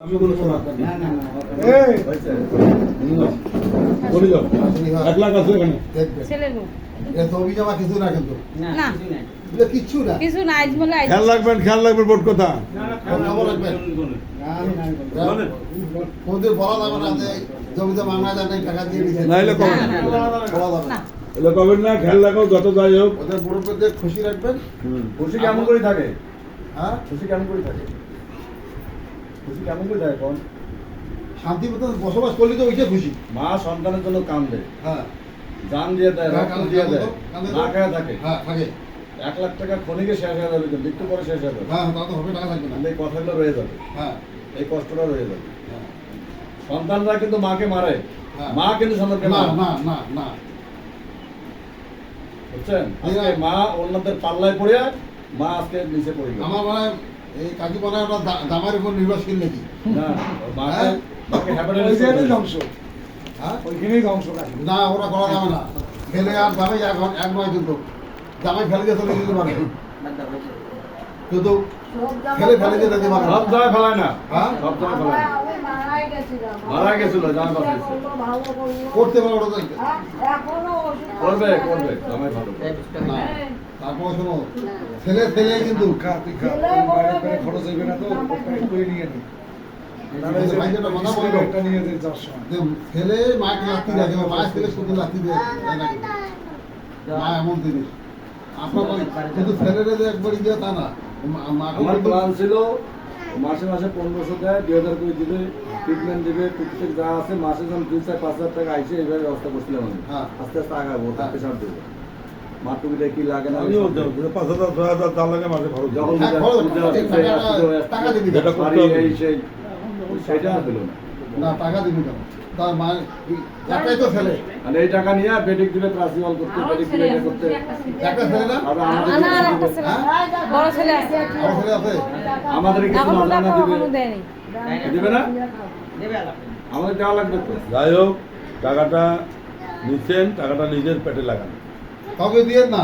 এক লাখ আছে খেয়াল রাখবেন বোর্ড কথা কবেন না, খেয়াল রাখো যত যাই হোক ওদের মুরব্বীদের খুশি রাখবেন। খুশি কেমন করে থাকে? হ্যাঁ, খুশি কেমন করে থাকে? খুশি কেমন করে থাকে? কোন শান্তি মতো বসবাস করলে তো ওইটা খুশি। মা সন্তানের জন্য কান্দে, হ্যাঁ, জান দিয়ে দেয়, রক্ত দিয়ে দেয়, না খায় থাকে। হ্যাঁ থাকে। 1 লাখ টাকা খনিকে শেষ হয়ে যাবে, কিন্তু মৃত্যু করে শেষ হয়ে যাবে। হ্যাঁ, তা তো হবে, টাকা থাকবে না। এই কথাগুলো রয়ে যাবে, হ্যাঁ, এই কষ্টটা রয়ে যাবে। হ্যাঁ। সন্তানরা কিন্তু মাকে মারে, হ্যাঁ। মা কিন্তু সন্তানকে না মারে না না না, বুঝছেন? আজকে মা অন্যদের পাল্লায় পড়ে, মা আজকে নিচে পড়ে গেল। আমার মনে হয় এই কাকি মনে হয় ওরা দামের উপর নির্ভরশীল নাকি? না, মাকে হ্যাঁ? মাকে হ্যাপাটাইটিস ওইখানেই ধ্বংস, হ্যাঁ, ওইখানেই ধ্বংস কাজ। না ওরা করা যাবে না। ফেলে আর দামে এক নয়, কিন্তু জামাই ফেলে দিয়ে চলে যেতে পারে, কিন্তু ফেলে দিয়ে যেতে পারে না। সব জায়গায় ফেলায় না, হ্যাঁ? সব জায়গায় ফেলায় না। মারা গেছিল জামাই বাঁচাইছে। করতে পারে ওটা তো। করবে করবে জামাই ভালো করবে। না, তারপর শোনো, ফেলে কিন্তু তুই খা, বাইরে করে খরচ হইবে না তো, প্যাক করে নিয়ে নি। নাহলে এই যে ভাই যেটা কথা বললো, একটা নিয়ে যেতে যাওয়ার সময়। যে ফেলে মাকে লাথি দেয়, এবার মায়ের ফেলে শুধু লাথি দেয় না কিন্তু। মা এমন জিনিস আপনার কিন্তু ফেলে যে একবারই দেয় তা না। মাকে আমার কিন্তু প্ল্যান ছিল মাসে মাসে 1500 দেয়, 2000 করে দিবে, ট্রিটমেন্ট দিবে, টুকটুক যা আছে মাসে যখন 2-4-5,000 টাকা আইসে এইভাবে ব্যবস্থা করছিলাম আমি। হ্যাঁ। আস্তে আস্তে আগাবো, তাতে সার দেবো। মার টুকিটা কি লাগে না, আমিও দেব, 5,000 6,000 যা লাগে মাসে খরচ যখন দেব। হ্যাঁ, পূজা- খরচ, পূজা টাকা- হচ্ছে, টাকা- আসতে হবে, টাকা দিবি, যেটা করতে বাড়ি হবে। এই সেই, সেটা আর পেলো না। না টাকা দিবি কেন? তার মায়ের একটাই তো ফেলে, আর এই টাকা নিয়ে বেডিক দিবে, প্রাসিওয়াল করতে, বেডিক দিবে, এটা করতে। একটা ফেলে না। আর আমাদের না, আর একটা ছেলে, বড় ছেলে আছে। আমার ছেলে আছে, আমাদের কিছু এখনো নজরানা টাকা দিবে, এখনো দেয়নি। দিবে না? আমাদের দেওয়া লাগবে তো। যাই হোক, টাকাটা নিচ্ছেন, টাকাটা নিজের পেটে লাগান। কাউকে দিয়ে না।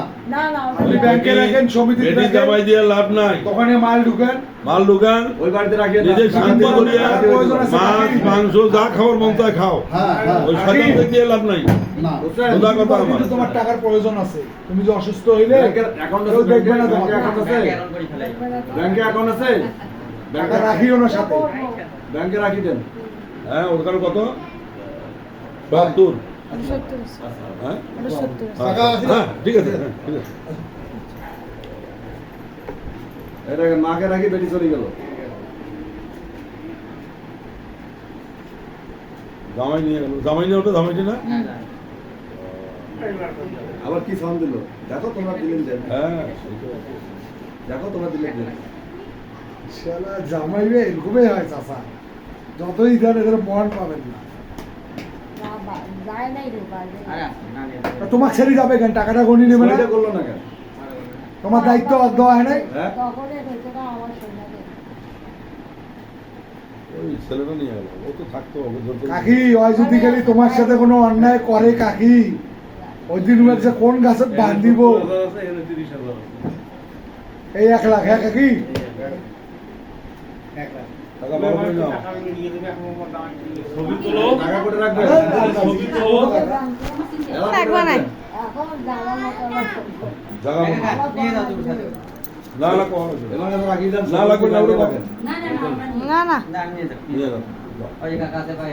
আপনি ব্যাংকে রাখেন, সমিতিতে বেটি রাখেন, জামাই দিয়ে লাভ নাই। দোকানে মাল ঢুকেন, মাল দোকান ওই বাড়িতে রাখিয়ে দাও। নিজের শান্তি টাকা করিয়া দিয়ে প্রয়োজন দাও। আছে। মাছ মাংস যা খাওয়ার মন চায় খাও, হ্যাঁ হ্যাঁ, ওই শয়তানকে দিয়ে লাভ নাই। না বুঝছেন? খোদা কথা আমার। কিন্তু তোমার টাকার প্রয়োজন আছে। তুমি যে অসুস্থ হইলে ব্যাংকের অ্যাকাউন্ট কেউ আছে, দেখবে না ব্যাংকে তোমাকে। অ্যাকাউন্ট আছে, ব্যাংকে অ্যাকাউন্ট আছে, টাকা রাখিও না সাথে। ব্যাংকে রাখি দেন। হ্যাঁ, ওখানে কত? 72। 70 হ্যাঁ? 70 টাকা আছে? হ্যাঁ, ঠিক আছে, হ্যাঁ, ঠিক আছে। এটা মাকে রাখি বেটি চলে গেল। জামাই নিয়ে গেল, জামাই নিয়ে ওটা জামাইটি না? আবার কি ফোন দিল, দেখো তোমরা দিলেন দেন, হ্যাঁ, দেখো তোমরা দিলেন দেন। শালা জামাইবে এরকমই হয় চাচা। যতই দেন এদের মন পাবেন না। যায় নাই রে বাইরে। তা তোমার ছেড়ে যাবে কেন? টাকাটা গনি নেবে না? ওইটা করলো না কেন? তোমার দায়িত্ব দেওয়া হয় নাই? হ্যাঁ, তখনই হইতো না আমার সন্ধ্যাতে। ওই ছেলেটা নিয়ে গেল, ও তো থাকতো, ওকে জোর করে- কাকি ওই যদি খালি তোমার সাথে কোনো অন্যায় করে কাকি, ওই দিন বলছে কোন গাছে বাঁধ দিব। এই 1 লাখ, হ্যাঁ কাকি? টাকা বড় করে নাও। টাকা করে রাখবে। রাখবা নাই। এখন জানার মতো না। জায়গা মতো। না না, কখন আছে? এবার যখন রাখি দেন, না লাগবে না, ওটা রাখেন। না না। নিয়ে যাও। ওই কাকাতে পাই